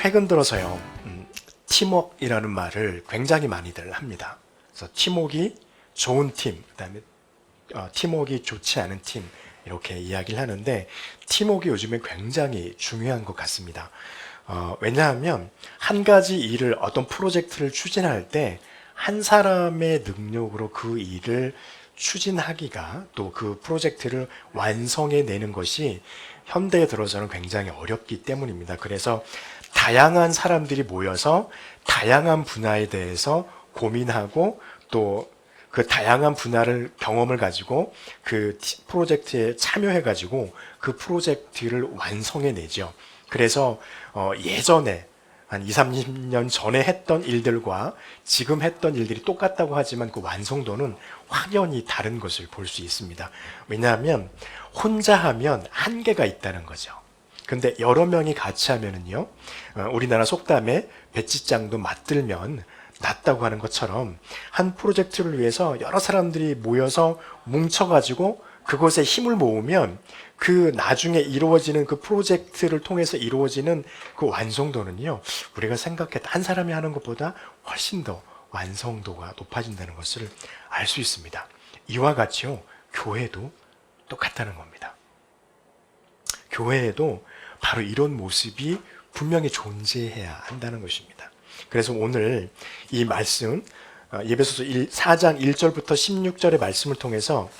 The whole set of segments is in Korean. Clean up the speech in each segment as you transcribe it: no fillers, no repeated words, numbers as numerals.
최근 들어서요, 팀워크이라는 말을 굉장히 많이들 합니다. 그래서 팀워크가 좋은 팀, 그다음에 팀워크가 좋지 않은 팀, 이렇게 이야기를 하는데, 팀워크가 요즘에 굉장히 중요한 것 같습니다. 왜냐하면 한 가지 일을, 어떤 프로젝트를 추진할 때 한 사람의 능력으로 그 일을 추진하기가, 또 그 프로젝트를 완성해 내는 것이 현대에 들어서는 굉장히 어렵기 때문입니다. 그래서 다양한 사람들이 모여서 다양한 분야에 대해서 고민하고, 또 그 다양한 분야를 경험을 가지고 그 프로젝트에 참여해 가지고 그 프로젝트를 완성해 내죠. 그래서 예전에 한 20, 30년 전에 했던 일들과 지금 했던 일들이 똑같다고 하지만 그 완성도는 확연히 다른 것을 볼 수 있습니다. 왜냐하면 혼자 하면 한계가 있다는 거죠. 근데 여러 명이 같이 하면은요, 우리나라 속담에 배치장도 맞들면 낫다고 하는 것처럼, 한 프로젝트를 위해서 여러 사람들이 모여서 뭉쳐가지고 그것에 힘을 모으면 그 나중에 이루어지는, 그 프로젝트를 통해서 이루어지는 그 완성도는요, 우리가 생각했던 한 사람이 하는 것보다 훨씬 더 완성도가 높아진다는 것을 알 수 있습니다. 이와 같이요, 교회도 똑같다는 겁니다. 교회에도 바로 이런 모습이 분명히 존재해야 한다는 것입니다. 그래서 오늘 이 말씀, 에베소서 4장 1절부터 16절의 말씀을 통해서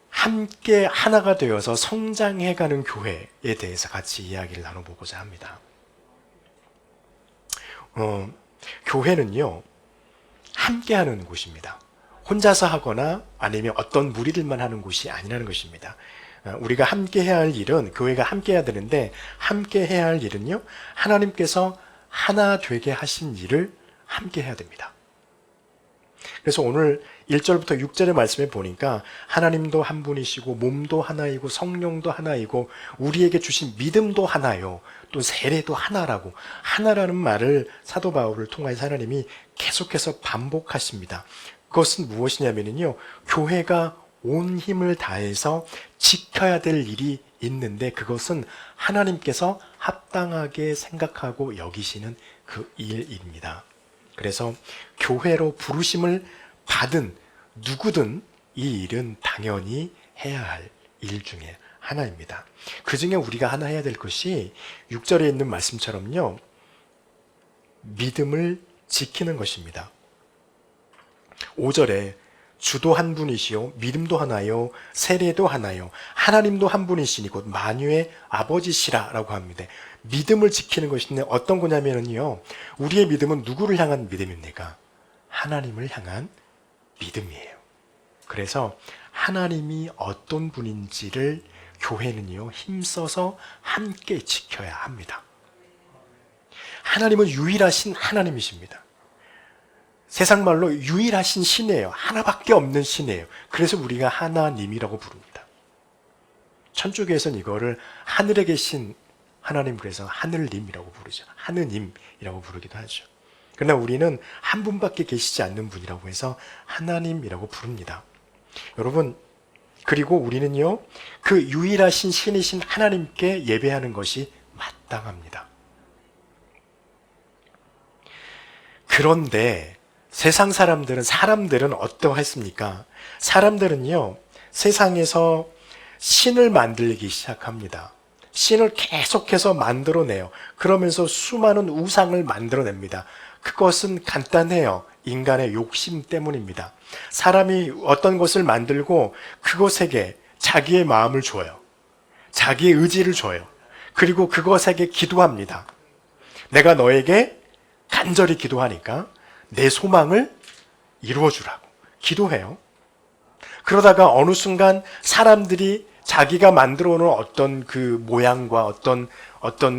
함께 하나가 되어서 성장해가는 교회에 대해서 같이 이야기를 나눠보고자 합니다. 교회는요, 함께하는 곳입니다. 혼자서 하거나 아니면 어떤 무리들만 하는 곳이 아니라는 것입니다. 우리가 함께 해야 할 일은, 교회가 함께 해야 되는데, 함께 해야 할 일은요, 하나님께서 하나 되게 하신 일을 함께 해야 됩니다. 그래서 오늘 1절부터 6절의 말씀에 보니까 하나님도 한 분이시고 몸도 하나이고 성령도 하나이고 우리에게 주신 믿음도 하나요, 또 세례도 하나라고, 하나라는 말을 사도 바울을 통해서 하나님이 계속해서 반복하십니다. 그것은 무엇이냐면요, 교회가 온 힘을 다해서 지켜야 될 일이 있는데, 그것은 하나님께서 합당하게 생각하고 여기시는 그 일입니다. 그래서 교회로 부르심을 받은 누구든 이 일은 당연히 해야 할 일 중에 하나입니다. 그 중에 우리가 하나 해야 될 것이 6절에 있는 말씀처럼요, 믿음을 지키는 것입니다. 5절에 주도 한 분이시요 믿음도 하나요 세례도 하나요 하나님도 한 분이시니 곧 만유의 아버지시라 라고 합니다. 믿음을 지키는 것인데 어떤 거냐면요, 우리의 믿음은 누구를 향한 믿음입니까? 하나님을 향한 믿음이에요. 그래서 하나님이 어떤 분인지를 교회는요, 힘써서 함께 지켜야 합니다. 하나님은 유일하신 하나님이십니다. 세상 말로 유일하신 신이에요. 하나밖에 없는 신이에요. 그래서 우리가 하나님이라고 부릅니다. 천주교에서는 이거를 하늘에 계신 하나님, 그래서 하늘님이라고 부르죠. 하느님이라고 부르기도 하죠. 그러나 우리는 한 분밖에 계시지 않는 분이라고 해서 하나님이라고 부릅니다. 여러분, 그리고 우리는요, 그 유일하신 신이신 하나님께 예배하는 것이 마땅합니다. 그런데 세상 사람들은 어떠했습니까? 사람들은요, 세상에서 신을 만들기 시작합니다. 신을 계속해서 만들어내요. 그러면서 수많은 우상을 만들어냅니다. 그것은 간단해요. 인간의 욕심 때문입니다. 사람이 어떤 것을 만들고 그것에게 자기의 마음을 줘요. 자기의 의지를 줘요. 그리고 그것에게 기도합니다. 내가 너에게 간절히 기도하니까 내 소망을 이루어주라고 기도해요. 그러다가 어느 순간 사람들이 자기가 만들어 놓은 어떤 그 모양과 어떤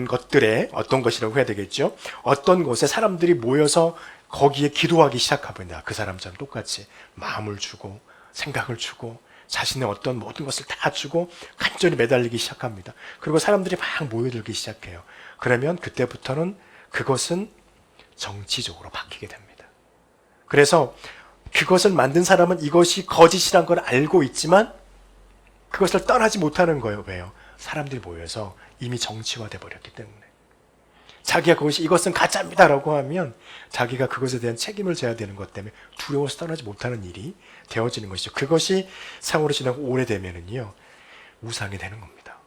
것들에, 어떤 것이라고 해야 되겠죠, 어떤 곳에 사람들이 모여서 거기에 기도하기 시작합니다. 그 사람처럼 똑같이 마음을 주고 생각을 주고 자신의 어떤 모든 것을 다 주고 간절히 매달리기 시작합니다. 그리고 사람들이 막 모여들기 시작해요. 그러면 그때부터는 그것은 정치적으로 바뀌게 됩니다. 그래서 그것을 만든 사람은 이것이 거짓이란 걸 알고 있지만 그것을 떠나지 못하는 거예요. 왜요? 사람들이 모여서 이미 정치화돼 버렸기 때문에. 자기가 이것은 가짜입니다라고 하면 자기가 그것에 대한 책임을 져야 되는 것 때문에 두려워서 떠나지 못하는 일이 되어지는 것이죠. 그것이 세월이 지나고 오래되면은요, 우상이 되는 겁니다.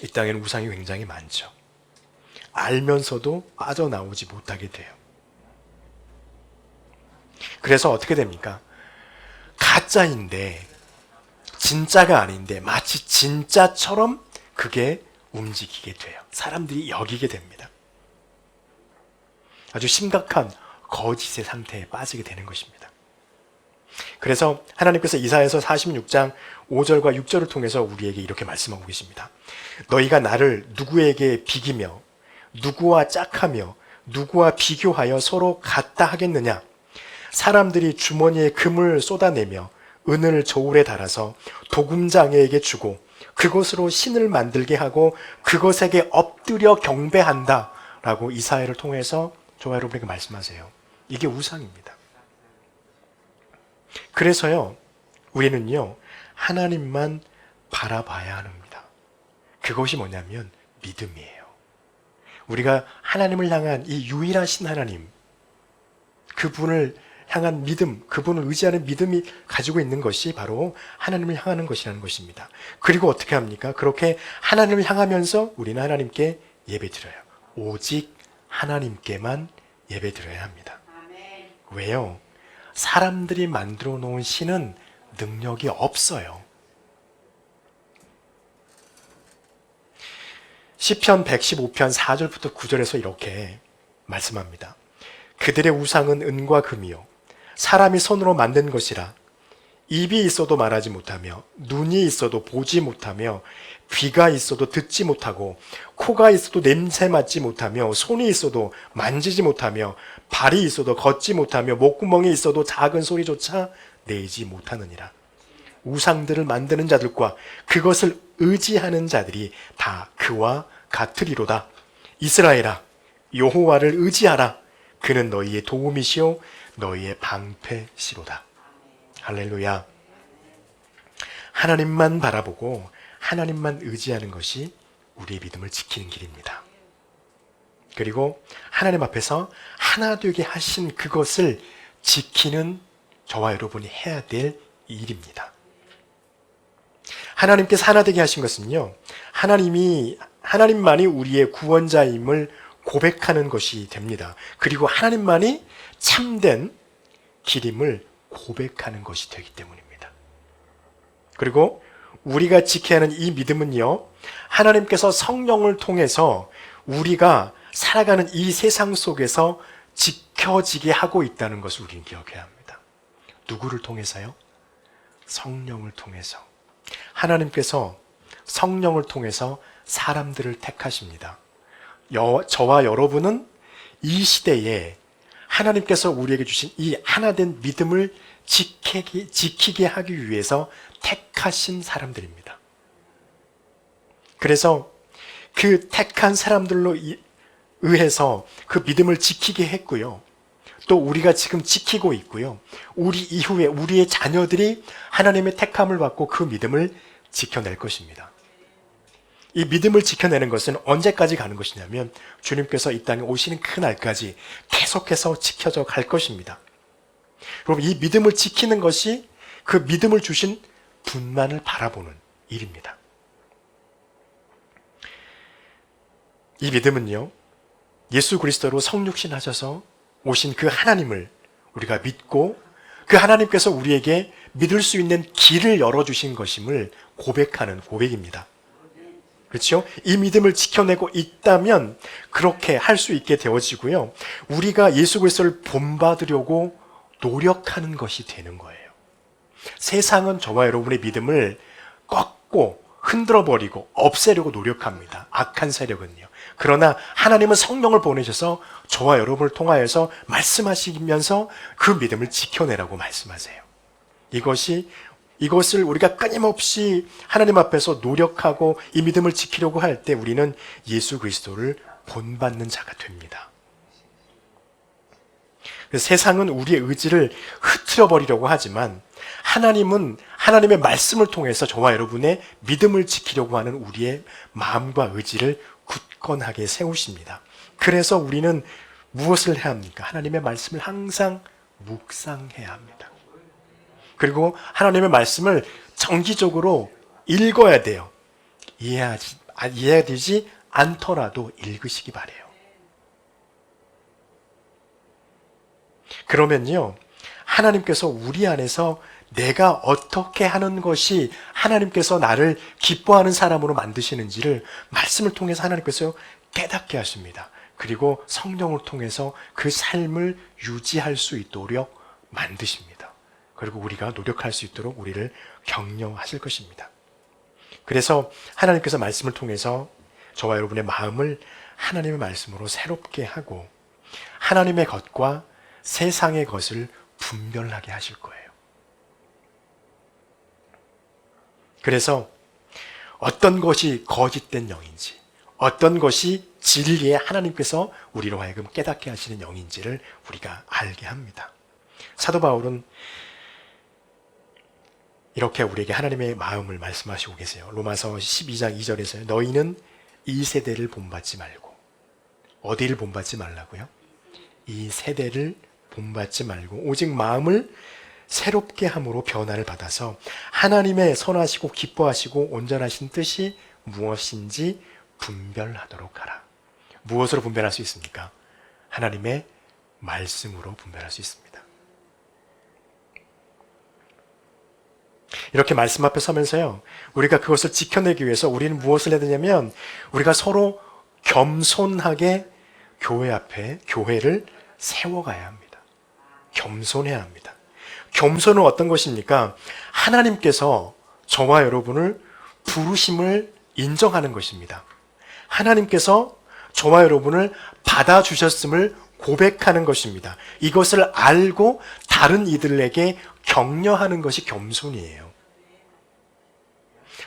이 땅에는 우상이 굉장히 많죠. 알면서도 빠져나오지 못하게 돼요. 그래서 어떻게 됩니까? 가짜인데, 진짜가 아닌데 마치 진짜처럼 그게 움직이게 돼요. 사람들이 여기게 됩니다. 아주 심각한 거짓의 상태에 빠지게 되는 것입니다. 그래서 하나님께서 이사야서 46장 5절과 6절을 통해서 우리에게 이렇게 말씀하고 계십니다. 너희가 나를 누구에게 비기며 누구와 짝하며 누구와 비교하여 서로 같다 하겠느냐? 사람들이 주머니에 금을 쏟아내며 은을 저울에 달아서 도금장애에게 주고 그것으로 신을 만들게 하고 그것에게 엎드려 경배한다 라고 이사야를 통해서 저와 여러분에게 말씀하세요. 이게 우상입니다. 그래서요, 우리는요, 하나님만 바라봐야 합니다. 그것이 뭐냐면 믿음이에요. 우리가 하나님을 향한 이 유일하신 하나님, 그분을 향한 믿음, 그분을 의지하는 믿음이 가지고 있는 것이 바로 하나님을 향하는 것이라는 것입니다. 그리고 어떻게 합니까? 그렇게 하나님을 향하면서 우리는 하나님께 예배드려요. 오직 하나님께만 예배드려야 합니다. 왜요? 사람들이 만들어 놓은 신은 능력이 없어요. 시편 115편 4절부터 9절에서 이렇게 말씀합니다. 그들의 우상은 은과 금이요 사람이 손으로 만든 것이라 입이 있어도 말하지 못하며 눈이 있어도 보지 못하며 귀가 있어도 듣지 못하고 코가 있어도 냄새 맡지 못하며 손이 있어도 만지지 못하며 발이 있어도 걷지 못하며 목구멍이 있어도 작은 소리조차 내지 못하느니라. 우상들을 만드는 자들과 그것을 의지하는 자들이 다 그와 같으리로다. 이스라엘아, 여호와를 의지하라. 그는 너희의 도움이시오 너희의 방패시로다. 할렐루야. 하나님만 바라보고 하나님만 의지하는 것이 우리의 믿음을 지키는 길입니다. 그리고 하나님 앞에서 하나 되게 하신 그것을 지키는 저와 여러분이 해야 될 일입니다. 하나님께서 하나 되게 하신 것은요, 하나님만이 우리의 구원자임을 고백하는 것이 됩니다. 그리고 하나님만이 참된 길임을 고백하는 것이 되기 때문입니다. 그리고 우리가 지켜야 하는 이 믿음은요, 하나님께서 성령을 통해서 우리가 살아가는 이 세상 속에서 지켜지게 하고 있다는 것을 우리는 기억해야 합니다. 누구를 통해서요? 성령을 통해서. 하나님께서 성령을 통해서 사람들을 택하십니다. 저와 여러분은 이 시대에 하나님께서 우리에게 주신 이 하나된 믿음을 지키게 하기 위해서 택하신 사람들입니다. 그래서 그 택한 사람들로 의해서 그 믿음을 지키게 했고요. 또 우리가 지금 지키고 있고요. 우리 이후에 우리의 자녀들이 하나님의 택함을 받고 그 믿음을 지켜낼 것입니다. 이 믿음을 지켜내는 것은 언제까지 가는 것이냐면 주님께서 이 땅에 오시는 그날까지 계속해서 지켜져 갈 것입니다. 여러분, 이 믿음을 지키는 것이 그 믿음을 주신 분만을 바라보는 일입니다. 이 믿음은요, 예수 그리스도로 성육신 하셔서 오신 그 하나님을 우리가 믿고 그 하나님께서 우리에게 믿을 수 있는 길을 열어주신 것임을 고백하는 고백입니다. 그렇죠? 이 믿음을 지켜내고 있다면 그렇게 할 수 있게 되어지고요. 우리가 예수 그리스도를 본받으려고 노력하는 것이 되는 거예요. 세상은 저와 여러분의 믿음을 꺾고 흔들어버리고 없애려고 노력합니다. 악한 세력은요. 그러나 하나님은 성령을 보내셔서 저와 여러분을 통하여서 말씀하시면서 그 믿음을 지켜내라고 말씀하세요. 이것을 우리가 끊임없이 하나님 앞에서 노력하고 이 믿음을 지키려고 할 때 우리는 예수 그리스도를 본받는 자가 됩니다. 세상은 우리의 의지를 흐트려버리려고 하지만 하나님은 하나님의 말씀을 통해서 저와 여러분의 믿음을 지키려고 하는 우리의 마음과 의지를 굳건하게 세우십니다. 그래서 우리는 무엇을 해야 합니까? 하나님의 말씀을 항상 묵상해야 합니다. 그리고 하나님의 말씀을 정기적으로 읽어야 돼요. 이해되지 않더라도 읽으시기 바래요. 그러면요, 하나님께서 우리 안에서 내가 어떻게 하는 것이 하나님께서 나를 기뻐하는 사람으로 만드시는지를 말씀을 통해서 하나님께서 깨닫게 하십니다. 그리고 성령을 통해서 그 삶을 유지할 수 있도록 만드십니다. 그리고 우리가 노력할 수 있도록 우리를 격려하실 것입니다. 그래서 하나님께서 말씀을 통해서 저와 여러분의 마음을 하나님의 말씀으로 새롭게 하고 하나님의 것과 세상의 것을 분별하게 하실 거예요. 그래서 어떤 것이 거짓된 영인지, 어떤 것이 진리에 하나님께서 우리로 하여금 깨닫게 하시는 영인지를 우리가 알게 합니다. 사도 바울은 이렇게 우리에게 하나님의 마음을 말씀하시고 계세요. 로마서 12장 2절에서요. 너희는 이 세대를 본받지 말고, 어디를 본받지 말라고요? 이 세대를 본받지 말고 오직 마음을 새롭게 함으로 변화를 받아서 하나님의 선하시고 기뻐하시고 온전하신 뜻이 무엇인지 분별하도록 하라. 무엇으로 분별할 수 있습니까? 하나님의 말씀으로 분별할 수 있습니다. 이렇게 말씀 앞에 서면서요, 우리가 그것을 지켜내기 위해서 우리는 무엇을 해야 되냐면 우리가 서로 겸손하게 교회 앞에 교회를 세워가야 합니다. 겸손해야 합니다. 겸손은 어떤 것입니까? 하나님께서 저와 여러분을 부르심을 인정하는 것입니다. 하나님께서 저와 여러분을 받아주셨음을 고백하는 것입니다. 이것을 알고 다른 이들에게 격려하는 것이 겸손이에요.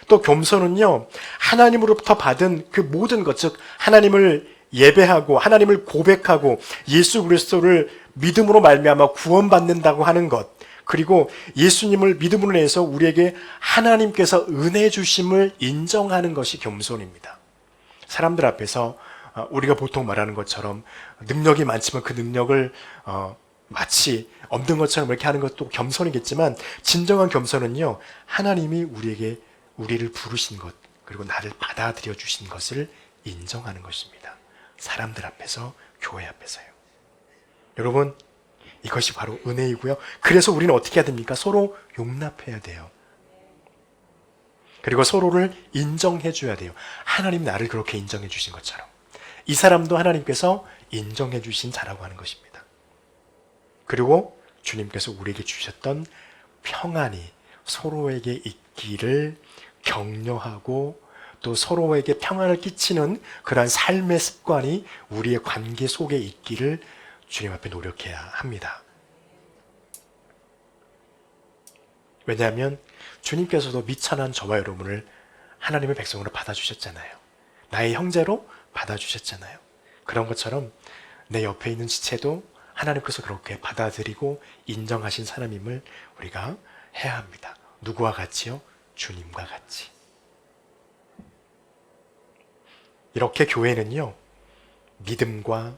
또 겸손은요, 하나님으로부터 받은 그 모든 것, 즉 하나님을 예배하고 하나님을 고백하고 예수 그리스도를 믿음으로 말미암아 구원받는다고 하는 것, 그리고 예수님을 믿음으로 인해서 우리에게 하나님께서 은혜 주심을 인정하는 것이 겸손입니다. 사람들 앞에서 우리가 보통 말하는 것처럼 능력이 많지만 그 능력을 마치 없는 것처럼 이렇게 하는 것도 겸손이겠지만 진정한 겸손은요, 하나님이 우리를 부르신 것, 그리고 나를 받아들여 주신 것을 인정하는 것입니다. 사람들 앞에서, 교회 앞에서요. 여러분, 이것이 바로 은혜이고요. 그래서 우리는 어떻게 해야 됩니까? 서로 용납해야 돼요. 그리고 서로를 인정해 줘야 돼요. 하나님 나를 그렇게 인정해 주신 것처럼 이 사람도 하나님께서 인정해 주신 자라고 하는 것입니다. 그리고 주님께서 우리에게 주셨던 평안이 서로에게 있기를 격려하고 또 서로에게 평안을 끼치는 그러한 삶의 습관이 우리의 관계 속에 있기를 주님 앞에 노력해야 합니다. 왜냐하면 주님께서도 미천한 저와 여러분을 하나님의 백성으로 받아주셨잖아요. 나의 형제로 받아주셨잖아요. 그런 것처럼 내 옆에 있는 지체도 하나님께서 그렇게 받아들이고 인정하신 사람임을 우리가 해야 합니다. 누구와 같이요? 주님과 같이. 이렇게 교회는요, 믿음과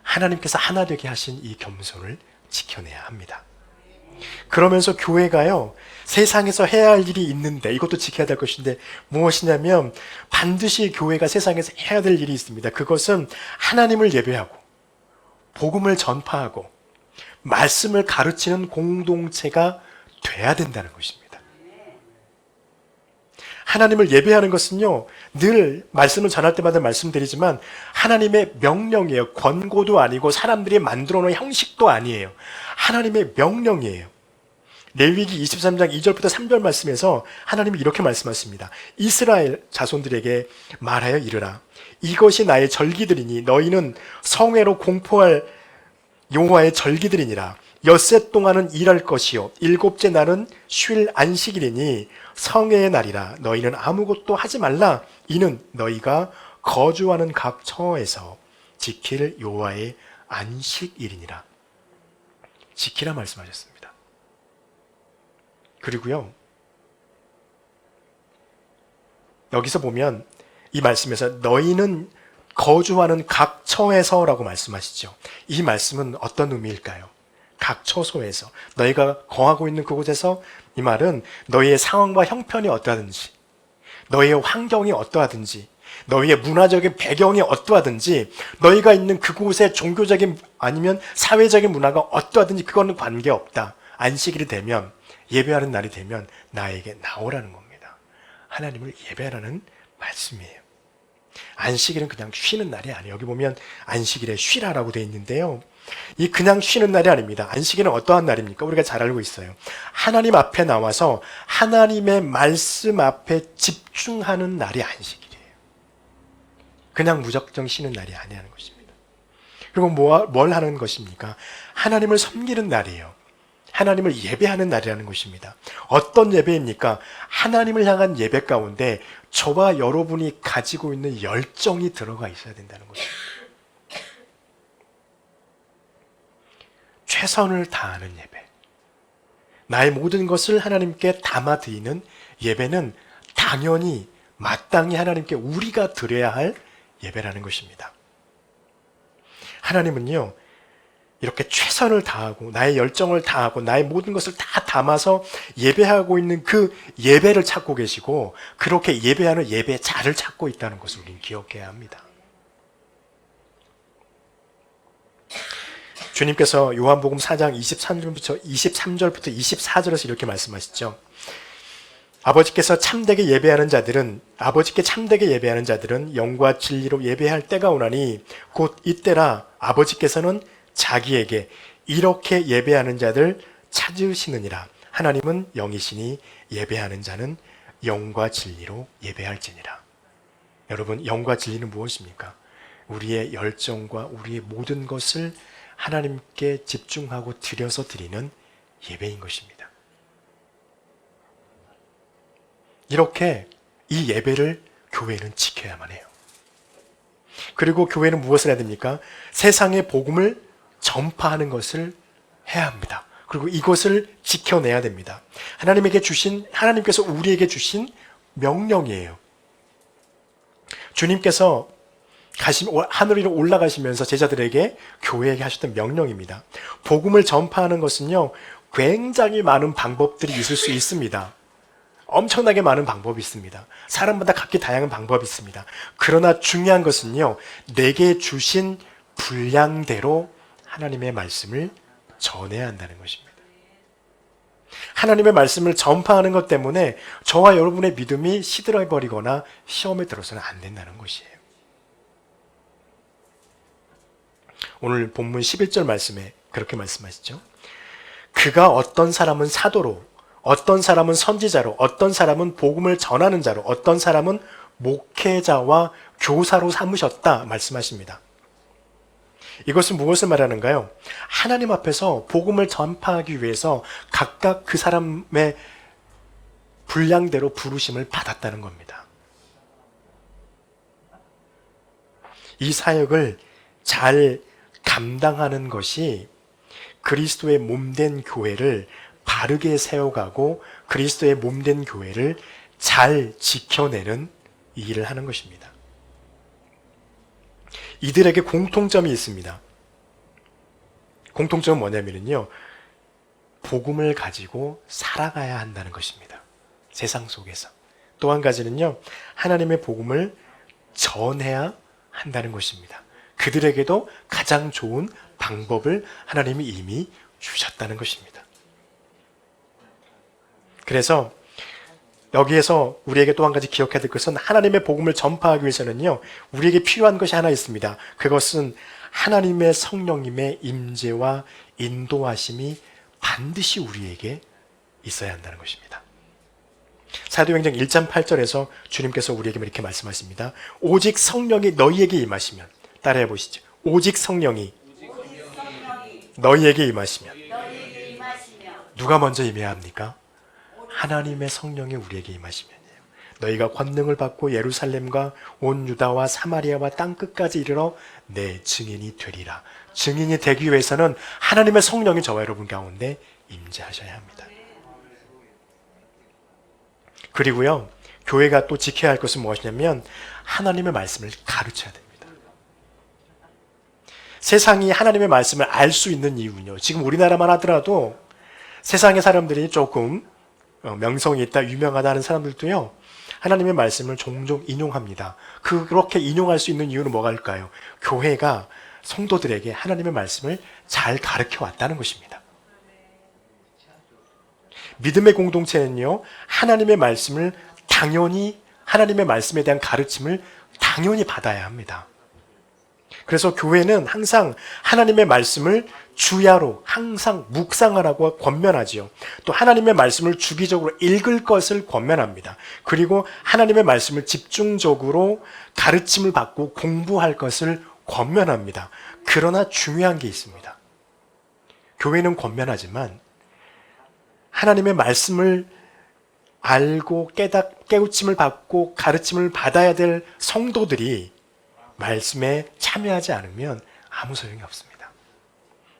하나님께서 하나 되게 하신 이 겸손을 지켜내야 합니다. 그러면서 교회가요, 세상에서 해야 할 일이 있는데 이것도 지켜야 될 것인데 무엇이냐면 반드시 교회가 세상에서 해야 될 일이 있습니다. 그것은 하나님을 예배하고 복음을 전파하고 말씀을 가르치는 공동체가 돼야 된다는 것입니다. 하나님을 예배하는 것은요, 늘 말씀을 전할 때마다 말씀드리지만 하나님의 명령이에요. 권고도 아니고 사람들이 만들어 놓은 형식도 아니에요. 하나님의 명령이에요. 레위기 23장 2절부터 3절 말씀에서 하나님이 이렇게 말씀하십니다. 이스라엘 자손들에게 말하여 이르라. 이것이 나의 절기들이니 너희는 성회로 공포할 여호와의 절기들이니라. 엿새 동안은 일할 것이요 일곱째 날은 쉴 안식일이니 성회의 날이라. 너희는 아무것도 하지 말라. 이는 너희가 거주하는 각 처에서 지킬 여호와의 안식일이니라. 지키라 말씀하셨습니다. 그리고요, 여기서 보면 이 말씀에서 너희는 거주하는 각 처에서라고 말씀하시죠. 이 말씀은 어떤 의미일까요? 각 처소에서, 너희가 거하고 있는 그곳에서, 이 말은 너희의 상황과 형편이 어떠하든지, 너희의 환경이 어떠하든지, 너희의 문화적인 배경이 어떠하든지, 너희가 있는 그곳의 종교적인 아니면 사회적인 문화가 어떠하든지 그거는 관계없다. 안식일이 되면, 예배하는 날이 되면 나에게 나오라는 겁니다. 하나님을 예배하라는 말씀이에요. 안식일은 그냥 쉬는 날이 아니에요. 여기 보면 안식일에 쉬라라고 되어 있는데요. 이 그냥 쉬는 날이 아닙니다. 안식일은 어떠한 날입니까? 우리가 잘 알고 있어요. 하나님 앞에 나와서 하나님의 말씀 앞에 집중하는 날이 안식일이에요. 그냥 무작정 쉬는 날이 아니라는 것입니다. 그리고 뭘 하는 것입니까? 하나님을 섬기는 날이에요. 하나님을 예배하는 날이라는 것입니다. 어떤 예배입니까? 하나님을 향한 예배 가운데 저와 여러분이 가지고 있는 열정이 들어가 있어야 된다는 것입니다. 최선을 다하는 예배, 나의 모든 것을 하나님께 담아드리는 예배는 당연히 마땅히 하나님께 우리가 드려야 할 예배라는 것입니다. 하나님은요, 이렇게 최선을 다하고 나의 열정을 다하고 나의 모든 것을 다 담아서 예배하고 있는 그 예배를 찾고 계시고, 그렇게 예배하는 예배자를 찾고 있다는 것을 우리는 기억해야 합니다. 주님께서 요한복음 4장 23절부터 24절에서 이렇게 말씀하시죠. 아버지께 참되게 예배하는 자들은 영과 진리로 예배할 때가 오나니 곧 이때라. 아버지께서는 자기에게 이렇게 예배하는 자들 찾으시느니라. 하나님은 영이시니 예배하는 자는 영과 진리로 예배할지니라. 여러분, 영과 진리는 무엇입니까? 우리의 열정과 우리의 모든 것을 하나님께 집중하고 드려서 드리는 예배인 것입니다. 이렇게 이 예배를 교회는 지켜야만 해요. 그리고 교회는 무엇을 해야 됩니까? 세상의 복음을 전파하는 것을 해야 합니다. 그리고 이것을 지켜내야 됩니다. 하나님께서 우리에게 주신 명령이에요. 주님께서 하늘 위로 올라가시면서 제자들에게, 교회에게 하셨던 명령입니다. 복음을 전파하는 것은요, 굉장히 많은 방법들이 있을 수 있습니다. 엄청나게 많은 방법이 있습니다. 사람마다 각기 다양한 방법이 있습니다. 그러나 중요한 것은요, 내게 주신 분량대로 하나님의 말씀을 전해야 한다는 것입니다. 하나님의 말씀을 전파하는 것 때문에 저와 여러분의 믿음이 시들어버리거나 시험에 들어서는 안 된다는 것이에요. 오늘 본문 11절 말씀에 그렇게 말씀하시죠. 그가 어떤 사람은 사도로, 어떤 사람은 선지자로, 어떤 사람은 복음을 전하는 자로, 어떤 사람은 목회자와 교사로 삼으셨다 말씀하십니다. 이것은 무엇을 말하는가요? 하나님 앞에서 복음을 전파하기 위해서 각각 그 사람의 분량대로 부르심을 받았다는 겁니다. 이 사역을 잘 감당하는 것이 그리스도의 몸된 교회를 바르게 세워가고 그리스도의 몸된 교회를 잘 지켜내는 이 일을 하는 것입니다. 이들에게 공통점이 있습니다. 공통점은 뭐냐면요, 복음을 가지고 살아가야 한다는 것입니다. 세상 속에서. 또 한 가지는요, 하나님의 복음을 전해야 한다는 것입니다. 그들에게도 가장 좋은 방법을 하나님이 이미 주셨다는 것입니다. 그래서 여기에서 우리에게 또 한 가지 기억해야 될 것은, 하나님의 복음을 전파하기 위해서는요, 우리에게 필요한 것이 하나 있습니다. 그것은 하나님의 성령님의 임재와 인도하심이 반드시 우리에게 있어야 한다는 것입니다. 사도행전 1장 8절에서 주님께서 우리에게 이렇게 말씀하십니다. 오직 성령이 너희에게 임하시면, 따라해 보시죠. 오직 성령이 너희에게 임하시면. 누가 먼저 임해야 합니까? 하나님의 성령이 우리에게 임하시면요, 너희가 권능을 받고 예루살렘과 온 유다와 사마리아와 땅끝까지 이르러 내 증인이 되리라. 증인이 되기 위해서는 하나님의 성령이 저와 여러분 가운데 임재하셔야 합니다. 그리고요, 교회가 또 지켜야 할 것은 무엇이냐면 하나님의 말씀을 가르쳐야 됩니다. 세상이 하나님의 말씀을 알 수 있는 이유는요. 지금 우리나라만 하더라도 세상의 사람들이 조금 명성이 있다, 유명하다는 사람들도요. 하나님의 말씀을 종종 인용합니다. 그렇게 인용할 수 있는 이유는 뭐가일까요? 교회가 성도들에게 하나님의 말씀을 잘 가르쳐 왔다는 것입니다. 믿음의 공동체는요, 하나님의 말씀을 당연히, 하나님의 말씀에 대한 가르침을 당연히 받아야 합니다. 그래서 교회는 항상 하나님의 말씀을 주야로 항상 묵상하라고 권면하지요. 또 하나님의 말씀을 주기적으로 읽을 것을 권면합니다. 그리고 하나님의 말씀을 집중적으로 가르침을 받고 공부할 것을 권면합니다. 그러나 중요한 게 있습니다. 교회는 권면하지만 하나님의 말씀을 알고 깨우침을 받고 가르침을 받아야 될 성도들이 말씀에 참여하지 않으면 아무 소용이 없습니다.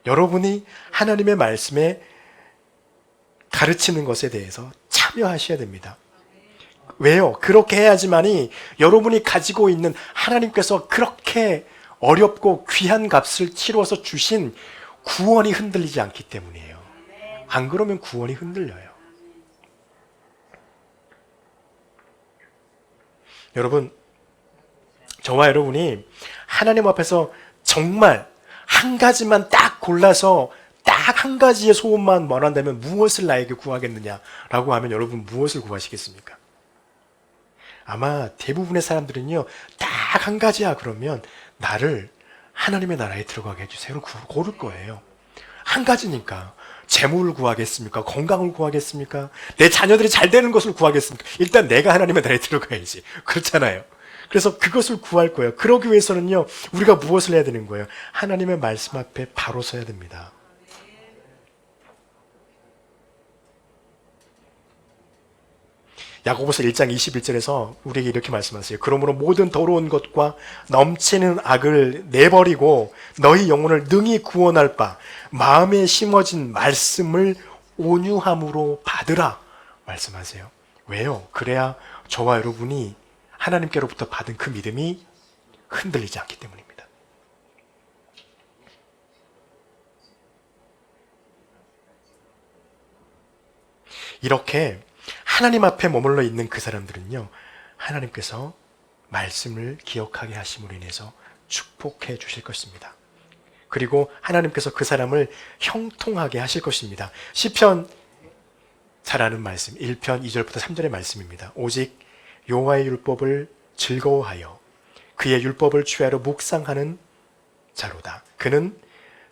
여러분이 하나님의 말씀에 가르치는 것에 대해서 참여하셔야 됩니다. 왜요? 그렇게 해야지만이 여러분이 가지고 있는 하나님께서 그렇게 어렵고 귀한 값을 치러서 주신 구원이 흔들리지 않기 때문이에요. 안 그러면 구원이 흔들려요. 여러분, 저와 여러분이 하나님 앞에서 정말 한 가지만 딱 골라서 딱 한 가지의 소원만 말한다면 무엇을 나에게 구하겠느냐라고 하면 여러분 무엇을 구하시겠습니까? 아마 대부분의 사람들은요, 딱 한 가지야 그러면 나를 하나님의 나라에 들어가게 해주세요를 고를 거예요. 한 가지니까. 재물을 구하겠습니까? 건강을 구하겠습니까? 내 자녀들이 잘 되는 것을 구하겠습니까? 일단 내가 하나님의 나라에 들어가야지. 그렇잖아요. 그래서 그것을 구할 거예요. 그러기 위해서는요, 우리가 무엇을 해야 되는 거예요? 하나님의 말씀 앞에 바로 서야 됩니다. 야고보서 1장 21절에서 우리에게 이렇게 말씀하세요. 그러므로 모든 더러운 것과 넘치는 악을 내버리고 너희 영혼을 능히 구원할 바 마음에 심어진 말씀을 온유함으로 받으라 말씀하세요. 왜요? 그래야 저와 여러분이 하나님께로부터 받은 그 믿음이 흔들리지 않기 때문입니다. 이렇게 하나님 앞에 머물러 있는 그 사람들은요, 하나님께서 말씀을 기억하게 하심으로 인해서 축복해 주실 것입니다. 그리고 하나님께서 그 사람을 형통하게 하실 것입니다. 시편 잘 아는 말씀 1편 2절부터 3절의 말씀입니다. 오직 여호와의 율법을 즐거워하여 그의 율법을 주야로 묵상하는 자로다. 그는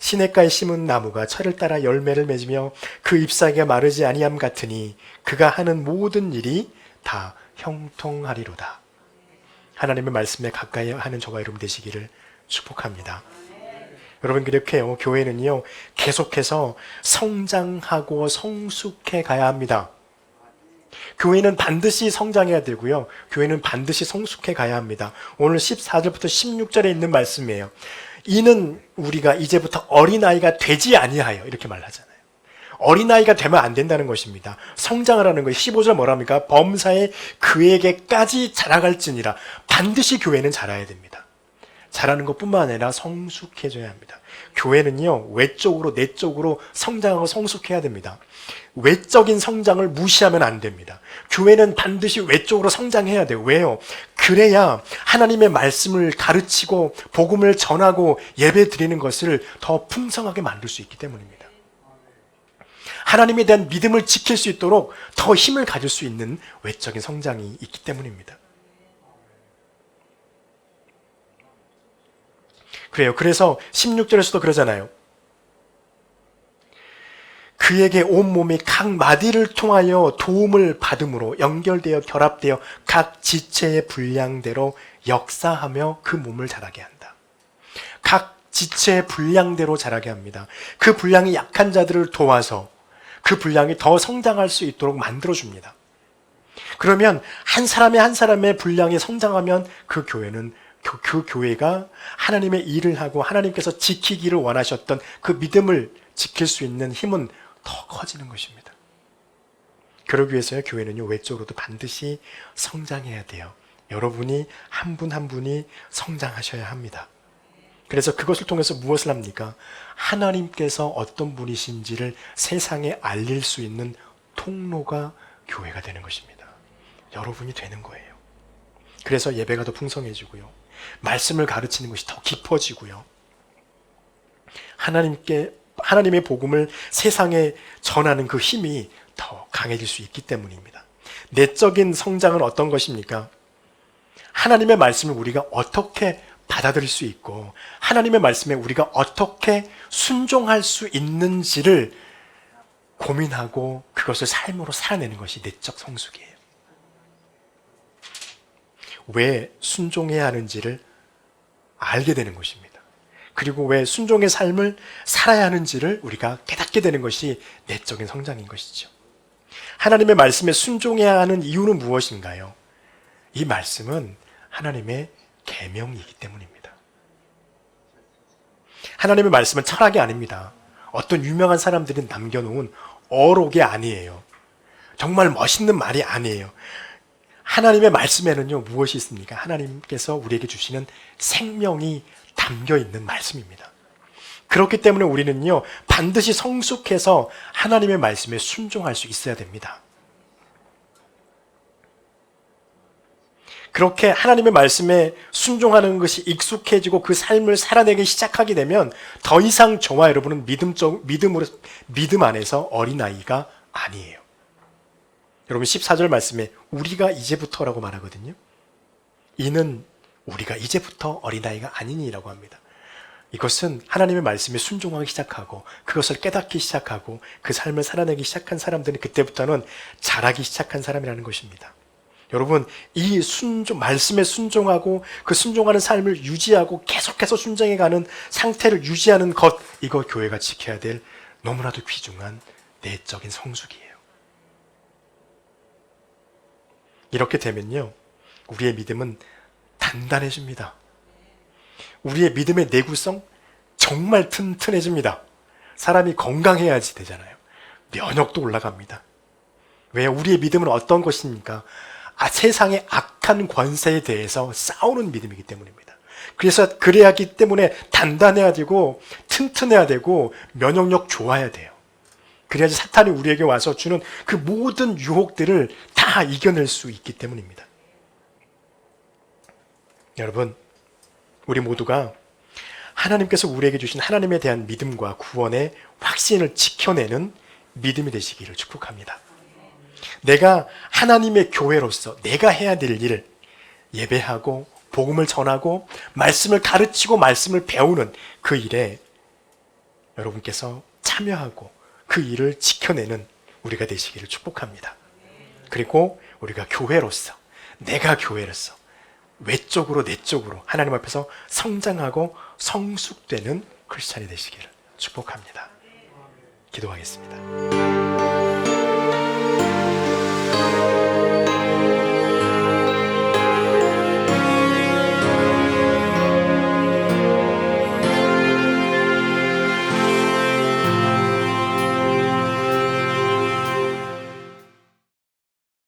시냇가에 심은 나무가 철을 따라 열매를 맺으며 그 잎사귀가 마르지 아니함 같으니 그가 하는 모든 일이 다 형통하리로다. 하나님의 말씀에 가까이 하는 저와 여러분 되시기를 축복합니다. 여러분, 그렇게요, 교회는요, 계속해서 성장하고 성숙해 가야 합니다. 교회는 반드시 성장해야 되고요, 교회는 반드시 성숙해 가야 합니다. 오늘 14절부터 16절에 있는 말씀이에요. 이는 우리가 이제부터 어린아이가 되지 아니하여, 이렇게 말하잖아요. 어린아이가 되면 안 된다는 것입니다. 성장을 하는 거예요. 15절 뭐랍니까? 범사에 그에게까지 자라갈지니라. 반드시 교회는 자라야 됩니다. 자라는 것뿐만 아니라 성숙해져야 합니다. 교회는요, 외적으로 내적으로 성장하고 성숙해야 됩니다. 외적인 성장을 무시하면 안 됩니다. 교회는 반드시 외적으로 성장해야 돼요. 왜요? 그래야 하나님의 말씀을 가르치고 복음을 전하고 예배 드리는 것을 더 풍성하게 만들 수 있기 때문입니다. 하나님에 대한 믿음을 지킬 수 있도록 더 힘을 가질 수 있는 외적인 성장이 있기 때문입니다. 그래요. 그래서 16절에서도 그러잖아요. 그에게 온몸이 각 마디를 통하여 도움을 받음으로 연결되어 결합되어 각 지체의 분량대로 역사하며 그 몸을 자라게 한다. 각 지체의 분량대로 자라게 합니다. 그 분량이 약한 자들을 도와서 그 분량이 더 성장할 수 있도록 만들어줍니다. 그러면 한 사람의 분량이 성장하면 그 교회는 그 교회가 하나님의 일을 하고 하나님께서 지키기를 원하셨던 그 믿음을 지킬 수 있는 힘은 더 커지는 것입니다. 그러기 위해서요, 교회는요, 외적으로도 반드시 성장해야 돼요. 여러분이 한 분 한 분이 성장하셔야 합니다. 그래서 그것을 통해서 무엇을 합니까? 하나님께서 어떤 분이신지를 세상에 알릴 수 있는 통로가 교회가 되는 것입니다. 여러분이 되는 거예요. 그래서 예배가 더 풍성해지고요. 말씀을 가르치는 것이 더 깊어지고요. 하나님의 복음을 세상에 전하는 그 힘이 더 강해질 수 있기 때문입니다. 내적인 성장은 어떤 것입니까? 하나님의 말씀을 우리가 어떻게 받아들일 수 있고 하나님의 말씀에 우리가 어떻게 순종할 수 있는지를 고민하고 그것을 삶으로 살아내는 것이 내적 성숙이에요. 왜 순종해야 하는지를 알게 되는 것입니다. 그리고 왜 순종의 삶을 살아야 하는지를 우리가 깨닫게 되는 것이 내적인 성장인 것이죠. 하나님의 말씀에 순종해야 하는 이유는 무엇인가요? 이 말씀은 하나님의 계명이기 때문입니다. 하나님의 말씀은 철학이 아닙니다. 어떤 유명한 사람들이 남겨놓은 어록이 아니에요. 정말 멋있는 말이 아니에요. 하나님의 말씀에는요, 무엇이 있습니까? 하나님께서 우리에게 주시는 생명이 담겨 있는 말씀입니다. 그렇기 때문에 우리는요, 반드시 성숙해서 하나님의 말씀에 순종할 수 있어야 됩니다. 그렇게 하나님의 말씀에 순종하는 것이 익숙해지고 그 삶을 살아내기 시작하게 되면 더 이상 저와 여러분은 믿음 안에서 어린아이가 아니에요. 여러분 14절 말씀에 우리가 이제부터라고 말하거든요. 이는 우리가 이제부터 어린아이가 아니니라고 합니다. 이것은 하나님의 말씀에 순종하기 시작하고 그것을 깨닫기 시작하고 그 삶을 살아내기 시작한 사람들은 그때부터는 자라기 시작한 사람이라는 것입니다. 여러분, 이 말씀에 순종하고 그 순종하는 삶을 유지하고 계속해서 순종해가는 상태를 유지하는 것, 이거 교회가 지켜야 될 너무나도 귀중한 내적인 성숙이에요. 이렇게 되면요, 우리의 믿음은 단단해집니다. 우리의 믿음의 내구성 정말 튼튼해집니다. 사람이 건강해야지 되잖아요. 면역도 올라갑니다. 왜? 우리의 믿음은 어떤 것입니까? 세상의 악한 권세에 대해서 싸우는 믿음이기 때문입니다. 그래서 그래야 하기 때문에 단단해야 되고 튼튼해야 되고 면역력 좋아야 돼요. 그래야지 사탄이 우리에게 와서 주는 그 모든 유혹들을 다 이겨낼 수 있기 때문입니다. 여러분, 우리 모두가 하나님께서 우리에게 주신 하나님에 대한 믿음과 구원의 확신을 지켜내는 믿음이 되시기를 축복합니다. 내가 하나님의 교회로서 내가 해야 될 일을 예배하고 복음을 전하고 말씀을 가르치고 말씀을 배우는 그 일에 여러분께서 참여하고 그 일을 지켜내는 우리가 되시기를 축복합니다. 그리고 우리가 교회로서 내가 교회로서 외적으로 내적으로 하나님 앞에서 성장하고 성숙되는 크리스찬이 되시기를 축복합니다. 기도하겠습니다.